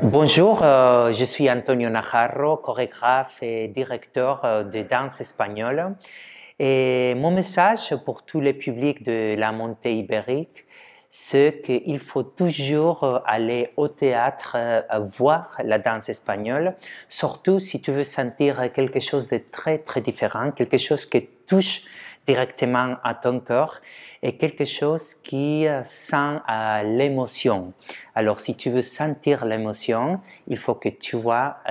Bonjour, je suis Antonio Najarro, chorégraphe et directeur de danse espagnole. Et mon message pour tous les publics de la montée ibérique, c'est qu'il faut toujours aller au théâtre voir la danse espagnole, surtout si tu veux sentir quelque chose de très très différent, quelque chose qui touche directement à ton cœur et quelque chose qui sent l'émotion. Alors, si tu veux sentir l'émotion, il faut que tu vas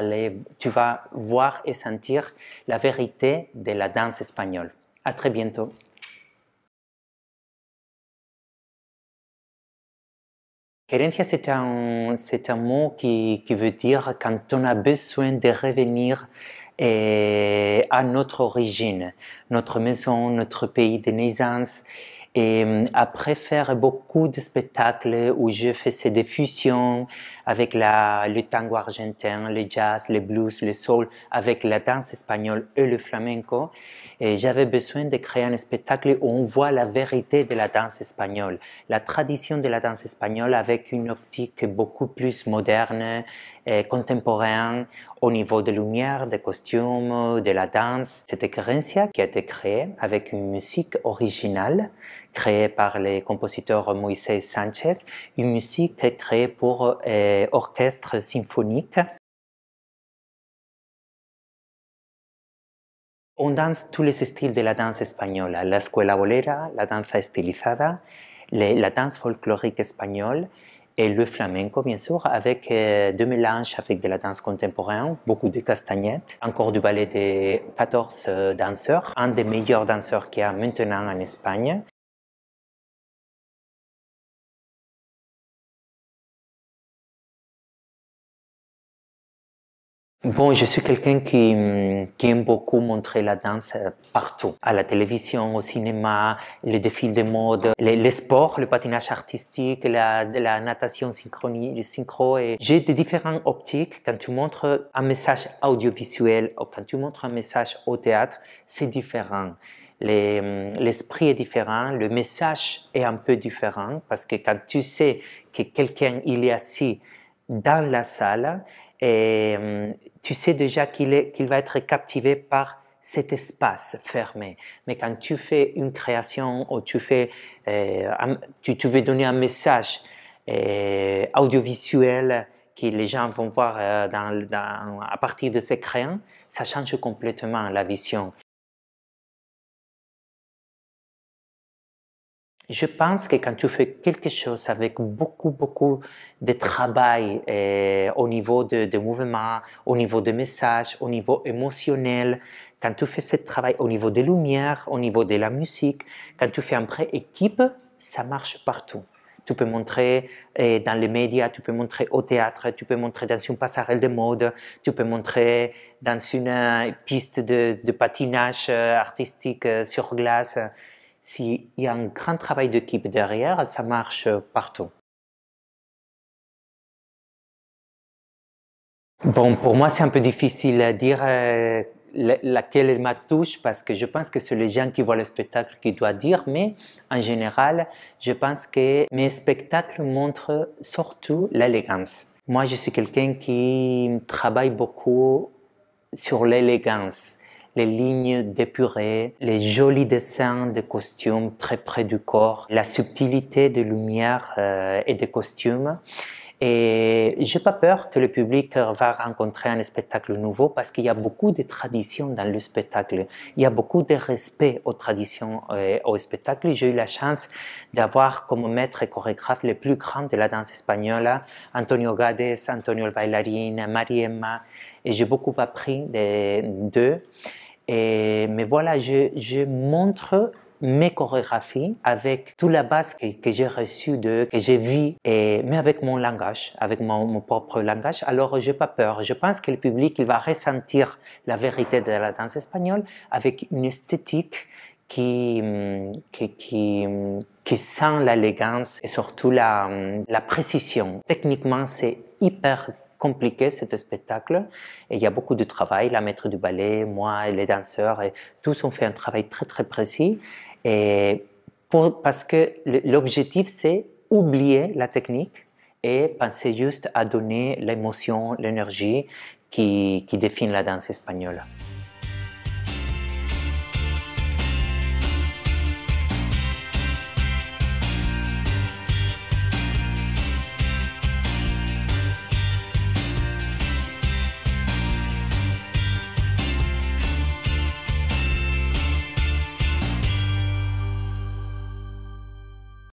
voir et sentir la vérité de la danse espagnole. À très bientôt. Querencia, c'est un mot qui veut dire quand on a besoin de revenir à notre origine, notre maison, notre pays de naissance. Et après faire beaucoup de spectacles où je faisais des fusions avec le tango argentin, le jazz, le blues, le soul, avec la danse espagnole et le flamenco, et j'avais besoin de créer un spectacle où on voit la vérité de la danse espagnole, la tradition de la danse espagnole avec une optique beaucoup plus moderne et contemporaine au niveau de lumière, des costumes, de la danse. C'était Querencia qui a été créée avec une musique originale créée par les compositeurs Moïse Sanchez, une musique créée pour orchestre symphonique. On danse tous les styles de la danse espagnole, la escuela bolera, la danza estilizada, la danse folklorique espagnole et le flamenco, bien sûr, avec deux mélanges avec de la danse contemporaine, beaucoup de castagnettes, encore du ballet de 14 danseurs, un des meilleurs danseurs qu'il y a maintenant en Espagne. Bon, je suis quelqu'un qui aime beaucoup montrer la danse partout, à la télévision, au cinéma, les défilés de mode, les sports, le patinage artistique, la natation synchronie, le synchro. Et j'ai des différentes optiques. Quand tu montres un message audiovisuel ou quand tu montres un message au théâtre, c'est différent. L'esprit est différent, le message est un peu différent parce que quand tu sais que quelqu'un il est assis dans la salle, et tu sais déjà qu'il va être captivé par cet espace fermé. Mais quand tu fais une création ou tu veux donner un message audiovisuel que les gens vont voir à partir de ces crayons, ça change complètement la vision. Je pense que quand tu fais quelque chose avec beaucoup de travail au niveau de mouvement, au niveau de message, au niveau émotionnel, quand tu fais ce travail au niveau des lumières, au niveau de la musique, quand tu fais un vrai équipe, ça marche partout. Tu peux montrer dans les médias, tu peux montrer au théâtre, tu peux montrer dans une passerelle de mode, tu peux montrer dans une piste de patinage artistique sur glace. S'il y a un grand travail d'équipe derrière, ça marche partout. Bon, pour moi, c'est un peu difficile à dire laquelle est ma touche parce que je pense que c'est les gens qui voient le spectacle qui doivent dire, mais en général, je pense que mes spectacles montrent surtout l'élégance. Moi, je suis quelqu'un qui travaille beaucoup sur l'élégance, les lignes d'épurée, les jolis dessins de costumes très près du corps, la subtilité de lumière et des costumes. Et j'ai pas peur que le public va rencontrer un spectacle nouveau parce qu'il y a beaucoup de traditions dans le spectacle. Il y a beaucoup de respect aux traditions au spectacle. J'ai eu la chance d'avoir comme maître et chorégraphe les plus grands de la danse espagnole, Antonio Gades, Antonio el Bailarín, Mariemma, et j'ai beaucoup appris d'eux. Mais voilà, je montre mes chorégraphies avec toute la base que j'ai reçue que j'ai vue, mais avec mon langage, avec mon propre langage. Alors, j'ai pas peur. Je pense que le public, il va ressentir la vérité de la danse espagnole avec une esthétique qui sent l'élégance et surtout la précision. Techniquement, c'est hyper compliqué cet spectacle et il y a beaucoup de travail. La maître du ballet, moi et les danseurs, et tous ont fait un travail très précis parce que l'objectif c'est oublier la technique et penser juste à donner l'émotion, l'énergie qui définit la danse espagnole.